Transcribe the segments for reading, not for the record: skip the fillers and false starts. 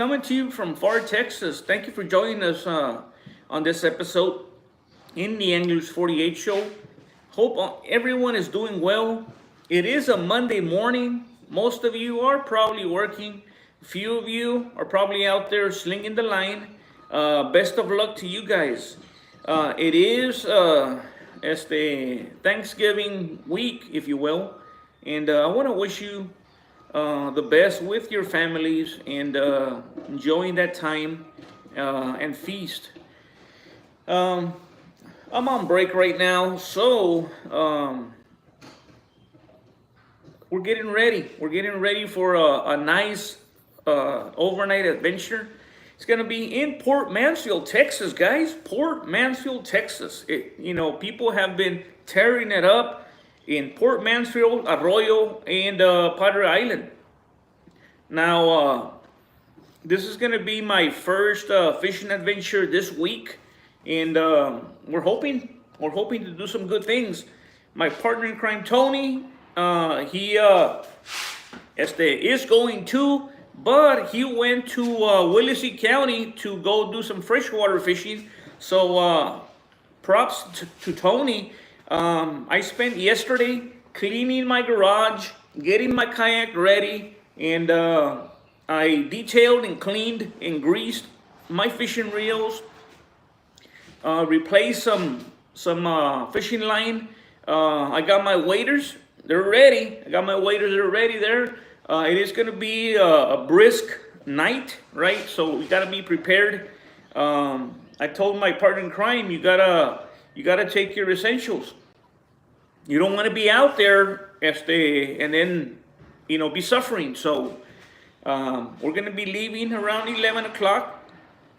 coming to you from far Texas. Thank you for joining us on this episode in the Anglers 48 show. Hope everyone is doing well. It is a Monday morning. Most of you are probably working. A few of you are probably out there slinging the line. Best of luck to you guys. It is as the Thanksgiving week, if you will, and I want to wish you the best with your families and enjoying that time and feast. I'm on break right now, so we're getting ready. We're getting ready for a nice overnight adventure. It's going to be in Port Mansfield, Texas, guys. Port Mansfield, Texas. People have been tearing it up in Port Mansfield, Arroyo, and Padre Island. Now, this is going to be my first fishing adventure this week, and we're hoping to do some good things. My partner in crime, Tony, he is going too. But he went to Willacy County to go do some freshwater fishing. So props to Tony. I spent yesterday cleaning my garage, getting my kayak ready, and I detailed and cleaned and greased my fishing reels, replaced some fishing line. I got my waders. They're ready. They're ready there. It is going to be a brisk night, right? So we got to be prepared. I told my partner in crime, you gotta take your essentials. You don't want to be out there and then be suffering. So we're going to be leaving around 11 o'clock,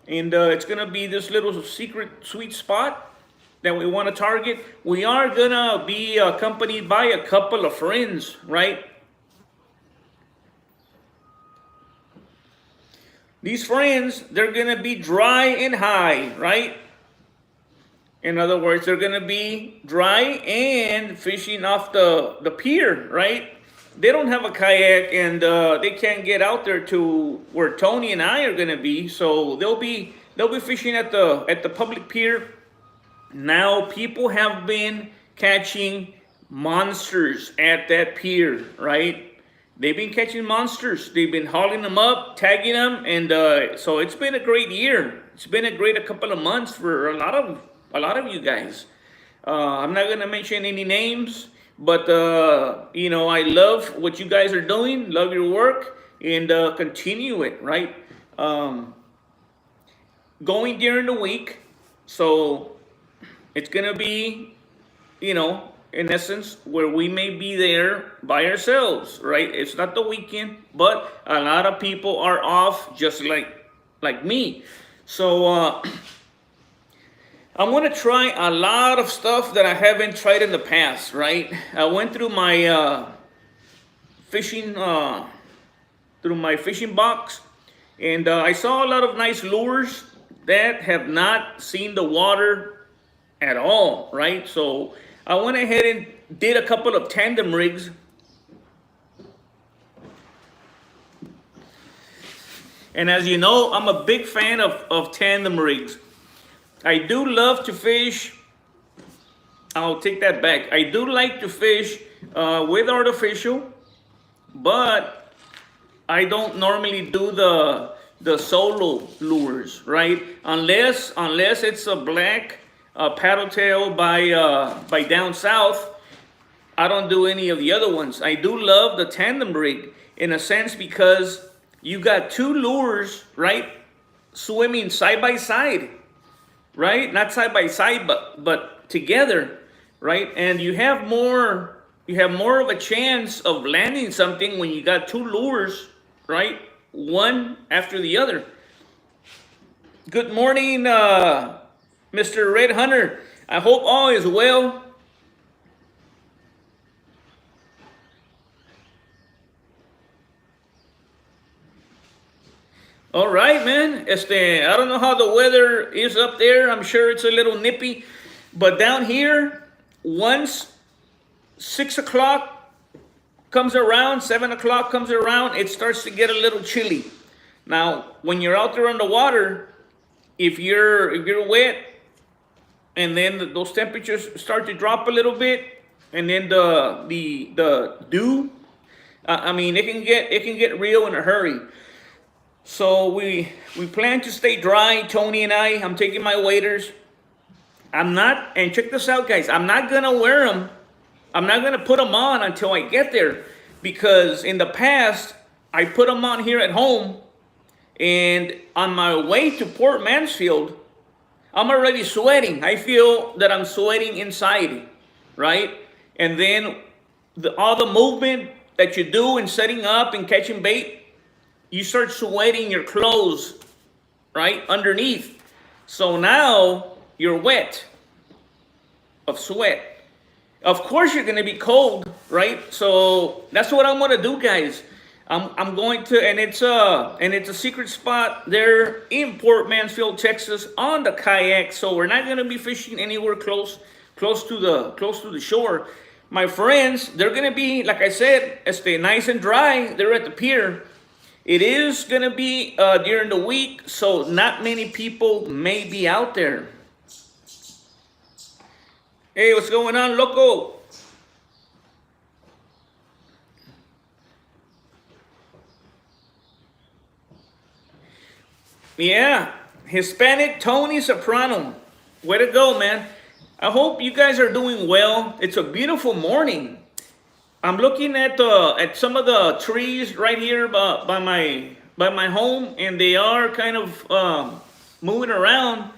and it's going to be this little secret sweet spot that we want to target. We are going to be accompanied by a couple of friends, right? These friends, they're going to be dry and high, right? In other words, they're going to be dry and fishing off the pier, right? They don't have a kayak, and they can't get out there to where Tony and I are going to be. So they'll be fishing at the public pier. Now, people have been catching monsters at that pier, right? They've been catching monsters. They've been hauling them up, tagging them, and so it's been a great year. It's been a couple of months for a lot of you guys. I'm not gonna mention any names, but I love what you guys are doing. Love your work, and continue it. Right, going during the week, so it's gonna be, in essence, where we may be there by ourselves, right? It's not the weekend, but a lot of people are off, just like me. So I want to try a lot of stuff that I haven't tried in the past, right? I went through my fishing box, and I saw a lot of nice lures that have not seen the water at all, right? So I went ahead and did a couple of tandem rigs. And as you know, I'm a big fan of tandem rigs. I do love to fish. I'll take that back. I do like to fish with artificial, but I don't normally do the solo lures, right? Unless it's a black paddle tail by down south. I don't do any of the other ones. I do love the tandem rig in a sense because you got two lures, right, swimming side by side, right? Not side by side, but together, right? And you have more of a chance of landing something when you got two lures, right, one after the other. Good morning, Mr. Red Hunter. I hope all is well. All right, man. I don't know how the weather is up there. I'm sure it's a little nippy. But down here, once 6 o'clock comes around, 7 o'clock comes around, it starts to get a little chilly. Now, when you're out there on the water, if you're wet, and then those temperatures start to drop a little bit, and then the dew, I mean, it can get real in a hurry. So we plan to stay dry, Tony and I. I'm taking my waders. I'm not, and check this out, guys. I'm not gonna wear them. I'm not gonna put them on until I get there, because in the past I put them on here at home, and on my way to Port Mansfield, I'm already sweating. I feel that I'm sweating inside, right? And then all the movement that you do in setting up and catching bait, you start sweating your clothes, right, underneath. So now you're wet of sweat. Of course you're gonna be cold, right? So that's what I'm gonna do, guys. I'm going to, and it's a secret spot there in Port Mansfield, Texas, on the kayak. So we're not gonna be fishing anywhere close to the shore. My friends, they're gonna be, like I said, stay nice and dry. They're at the pier. It is gonna be during the week, so not many people may be out there. Hey, what's going on, loco? Yeah, Hispanic Tony Soprano. Way to go, man. I hope you guys are doing well. It's a beautiful morning. I'm looking at some of the trees right here by my home, and they are kind of moving around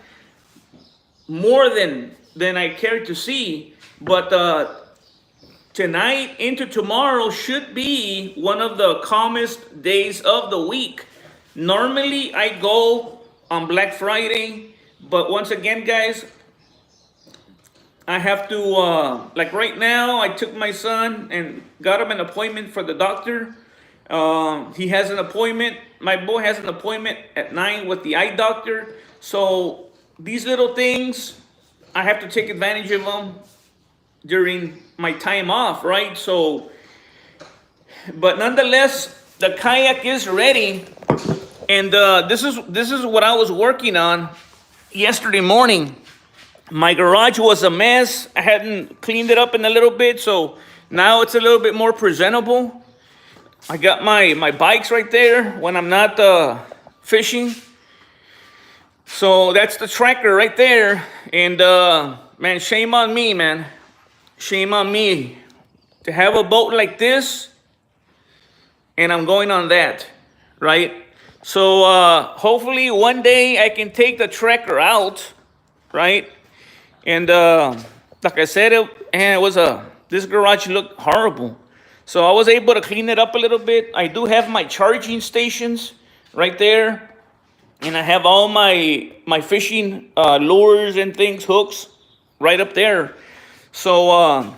more than I care to see. But tonight into tomorrow should be one of the calmest days of the week. Normally I go on Black Friday, but once again, guys, I have to, like right now, I took my son and got him an appointment for the doctor. He has an appointment, my boy has an appointment at 9 with the eye doctor. So these little things, I have to take advantage of them during my time off, right? So, but nonetheless, the kayak is ready. And this is what I was working on yesterday morning. My garage was a mess. I hadn't cleaned it up in a little bit, so now it's a little bit more presentable. I got my bikes right there when I'm not fishing. So that's the tracker right there. And man, shame on me, man. Shame on me to have a boat like this, and I'm going on that, right? So hopefully one day I can take the tracker out, right? And like I said, this garage looked horrible. So I was able to clean it up a little bit. I do have my charging stations right there, and I have all my fishing lures and things, hooks, right up there. So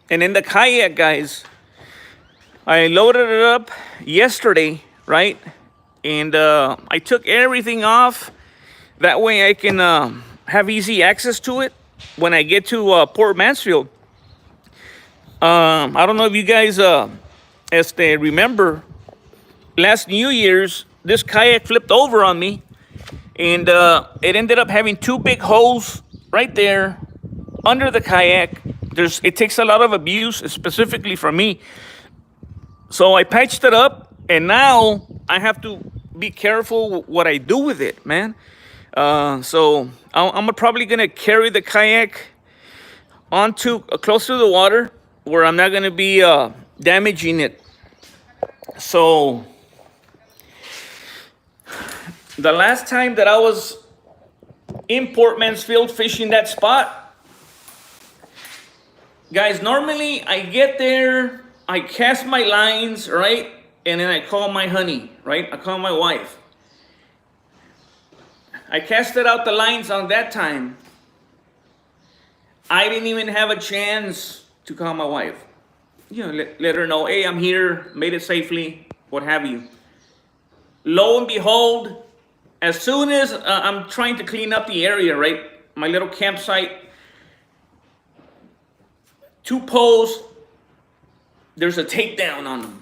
and in the kayak, guys, I loaded it up yesterday, right? And I took everything off. That way I can have easy access to it when I get to Port Mansfield. I don't know if you guys remember, last New Year's, this kayak flipped over on me. And it ended up having two big holes right there under the kayak. It takes a lot of abuse, specifically from me. So I patched it up, and now I have to be careful what I do with it, man. So I'm probably gonna carry the kayak onto close to the water, where I'm not gonna be damaging it. So the last time that I was in Port Mansfield fishing that spot, guys, normally I get there, I cast my lines, right? And then I call my honey, right? I call my wife. I casted out the lines on that time. I didn't even have a chance to call my wife. You know, let her know, hey, I'm here, made it safely, what have you. Lo and behold, as soon as I'm trying to clean up the area, right? My little campsite, two poles, there's a takedown on them.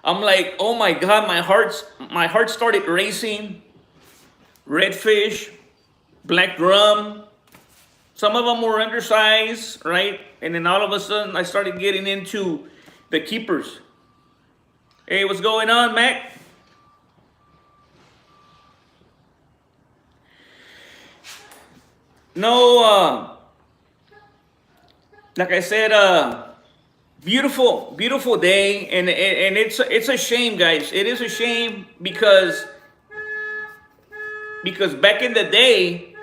I'm like, oh my God, my heart started racing. Redfish, black drum. Some of them were undersized, right? And then all of a sudden, I started getting into the keepers. Hey, what's going on, Mac? No, like I said, beautiful, beautiful day, and it's a shame, guys. It is a shame because back in the day,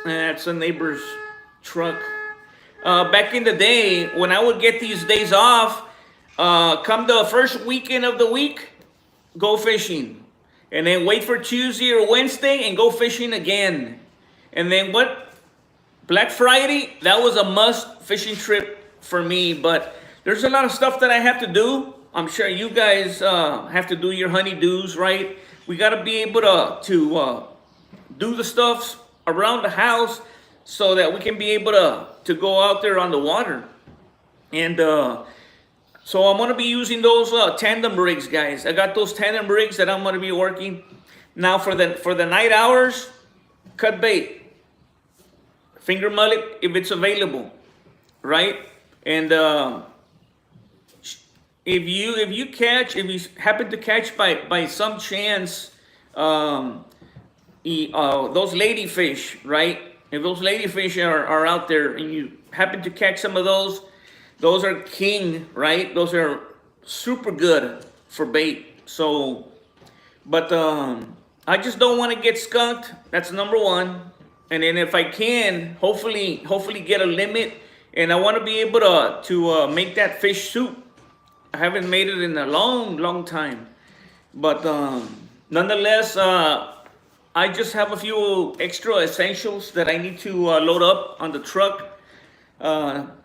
that's a neighbor's truck. Back in the day, when I would get these days off, come the first weekend of the week, go fishing, and then wait for Tuesday or Wednesday and go fishing again, and then what? Black Friday, that was a must fishing trip for me, but there's a lot of stuff that I have to do. I'm sure you guys have to do your honeydews, right? We got to be able to do the stuff around the house so that we can be able to go out there on the water. And so I'm going to be using those tandem rigs, guys. I got those tandem rigs that I'm going to be working. Now for the night hours, cut bait. Finger mullet if it's available, right? And if you happen to catch by some chance those ladyfish, right? If those ladyfish are out there and you happen to catch some of those are king, right? Those are super good for bait. So, but I just don't want to get skunked. That's number one. And then if I can, hopefully get a limit. And I want to be able to make that fish soup. I haven't made it in a long time. But nonetheless, I just have a few extra essentials that I need to load up on the truck.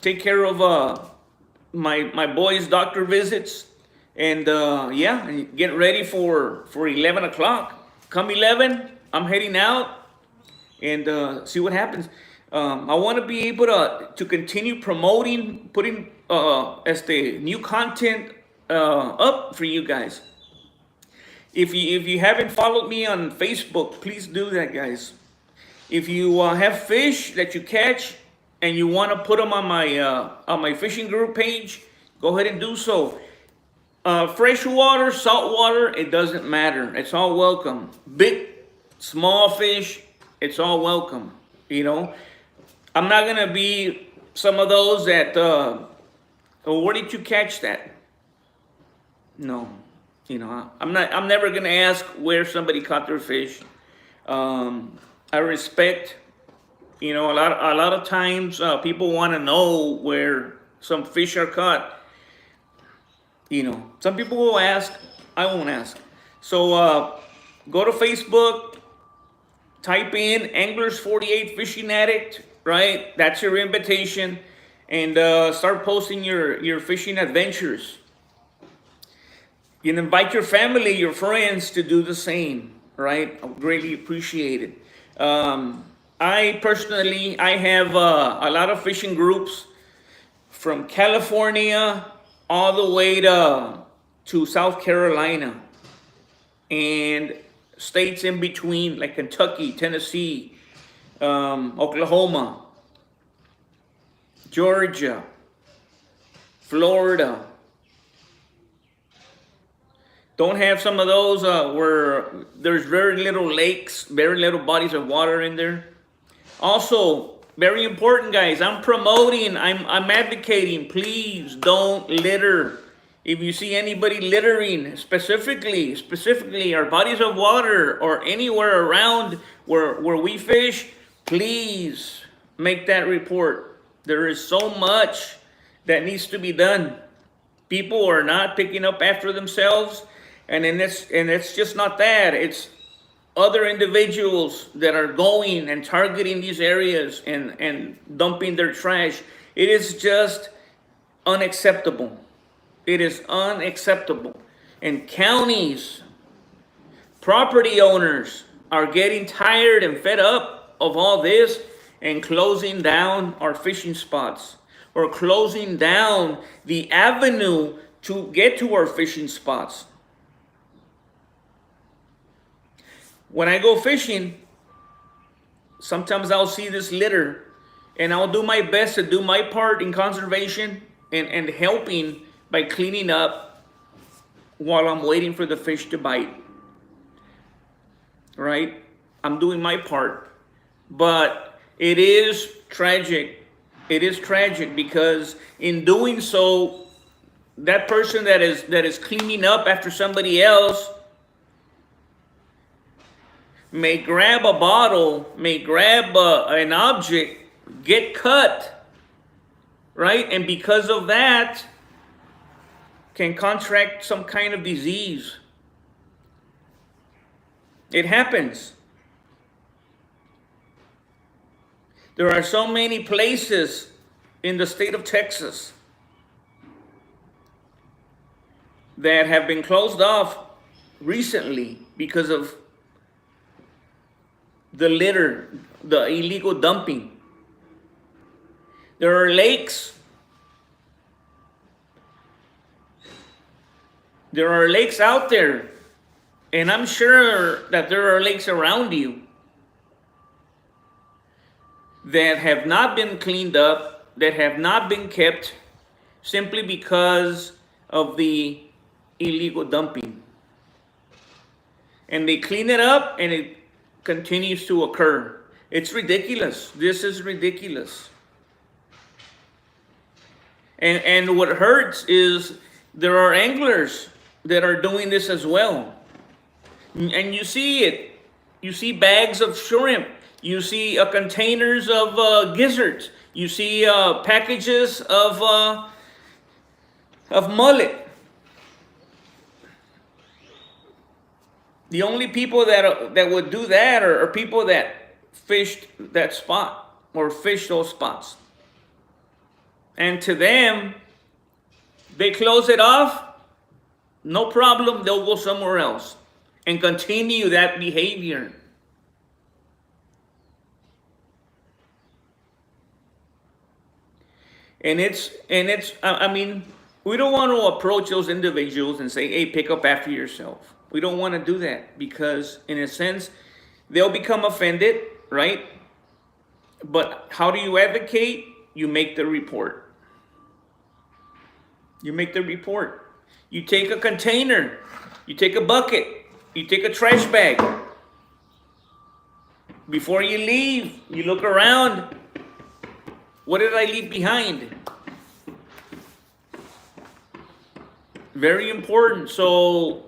Take care of my boys' doctor visits. And yeah, and get ready for 11 o'clock. Come 11, I'm heading out. And see what happens. I want to be able to continue promoting, putting as the new content up for you guys. If you haven't followed me on Facebook, please do that, guys. If you have fish that you catch and you want to put them on my fishing group page, go ahead and do so. Freshwater, saltwater, it doesn't matter. It's all welcome. Big, small fish. It's all welcome, you know. I'm not gonna be some of those that, oh, where did you catch that? No, you know, I'm never gonna ask where somebody caught their fish. I respect, you know, a lot of times people want to know where some fish are caught. You know, some people will ask, I won't ask. So go to Facebook. Type in Anglers 48 Fishing Addict, right? That's your invitation. And start posting your fishing adventures. You can invite your family, your friends to do the same, right? I greatly appreciate it. I personally, I have a lot of fishing groups from California all the way to South Carolina. And states in between, like Kentucky, Tennessee, Oklahoma, Georgia, Florida. Don't have some of those where there's very little lakes, very little bodies of water in there. Also, very important, guys, I'm promoting, I'm advocating, please don't litter. If you see anybody littering, specifically our bodies of water or anywhere around where we fish, please make that report. There is so much that needs to be done. People are not picking up after themselves, and it's just not that. It's other individuals that are going and targeting these areas and dumping their trash. It is just unacceptable. It is unacceptable. And counties, property owners are getting tired and fed up of all this and closing down our fishing spots or closing down the avenue to get to our fishing spots. When I go fishing, sometimes I'll see this litter, and I'll do my best to do my part in conservation and helping by cleaning up while I'm waiting for the fish to bite. Right? I'm doing my part. But it is tragic. It is tragic because in doing so, that person that is cleaning up after somebody else may grab a bottle, may grab an object, get cut, right? And because of that, can contract some kind of disease. It happens. There are so many places in the state of Texas that have been closed off recently because of the litter, the illegal dumping. There are lakes. There are lakes out there, and I'm sure that there are lakes around you that have not been cleaned up, that have not been kept simply because of the illegal dumping. And they clean it up and it continues to occur. It's ridiculous. This is ridiculous. And what hurts is there are anglers that are doing this as well. And you see it. You see bags of shrimp. You see containers of gizzards. You see packages of mullet. The only people that would do that are people that fished that spot or fished those spots. And to them, they close it off, no problem, they'll go somewhere else and continue that behavior. And I mean, we don't want to approach those individuals and say, hey, pick up after yourself. We don't want to do that because, in a sense, they'll become offended, right? But how do you advocate? You make the report. You make the report. You take a container. You take a bucket. You take a trash bag. Before you leave, you look around. What did I leave behind? Very important. So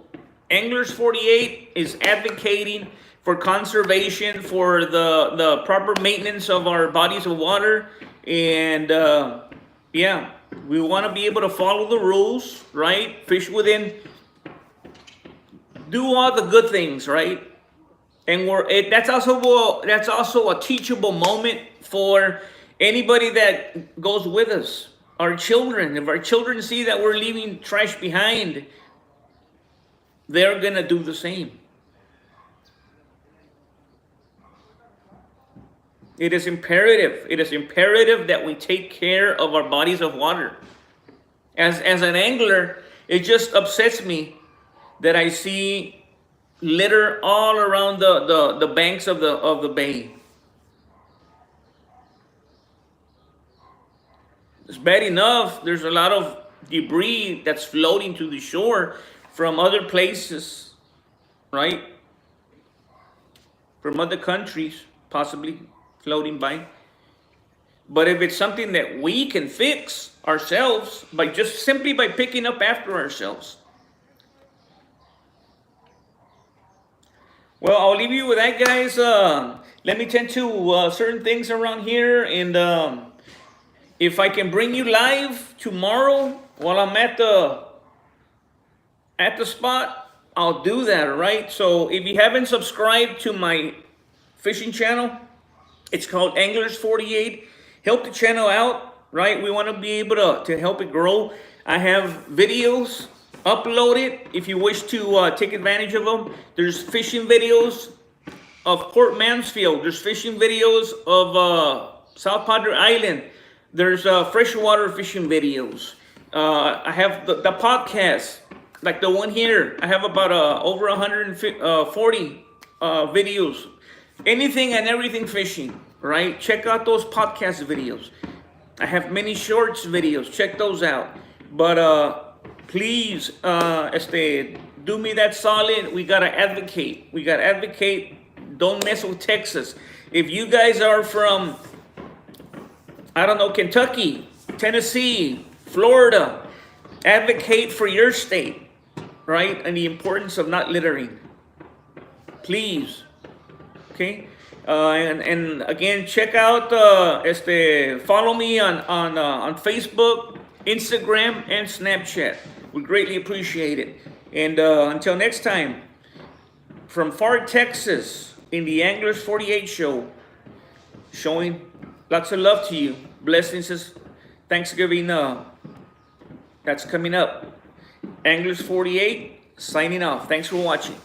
Anglers 48 is advocating for conservation, for the proper maintenance of our bodies of water. And yeah, we want to be able to follow the rules, right? Fish within, do all the good things, right? And that's also a teachable moment for anybody that goes with us. Our children, if our children see that we're leaving trash behind, they're going to do the same. It is imperative. It is imperative that we take care of our bodies of water. As an angler, it just upsets me that I see litter all around the banks of the bay. It's bad enough. There's a lot of debris that's floating to the shore from other places, right? From other countries, possibly floating by. But if it's something that we can fix ourselves simply by picking up after ourselves. Well, I'll leave you with that, guys. Let me tend to certain things around here, and if I can bring you live tomorrow while I'm at the spot, I'll do that, right? So if you haven't subscribed to my fishing channel, it's called Anglers 48. Help the channel out, right? We want to be able to help it grow. I have videos uploaded if you wish to take advantage of them. There's fishing videos of Port Mansfield. There's fishing videos of South Padre Island. There's freshwater fishing videos. I have the podcast, like the one here. I have about over 140 videos. Anything and everything fishing, right? Check out those podcast videos. I have many shorts videos. Check those out. But please, do me that solid. We gotta advocate. We gotta advocate. Don't mess with Texas. If you guys are from, I don't know, Kentucky, Tennessee, Florida, advocate for your state, right? And the importance of not littering. Please. Okay? And again, check out, follow me on Facebook, Instagram, and Snapchat. We greatly appreciate it. And until next time, from far Texas, in the Anglers 48 show, showing lots of love to you. Blessings. Thanksgiving that's coming up. Anglers 48 signing off. Thanks for watching.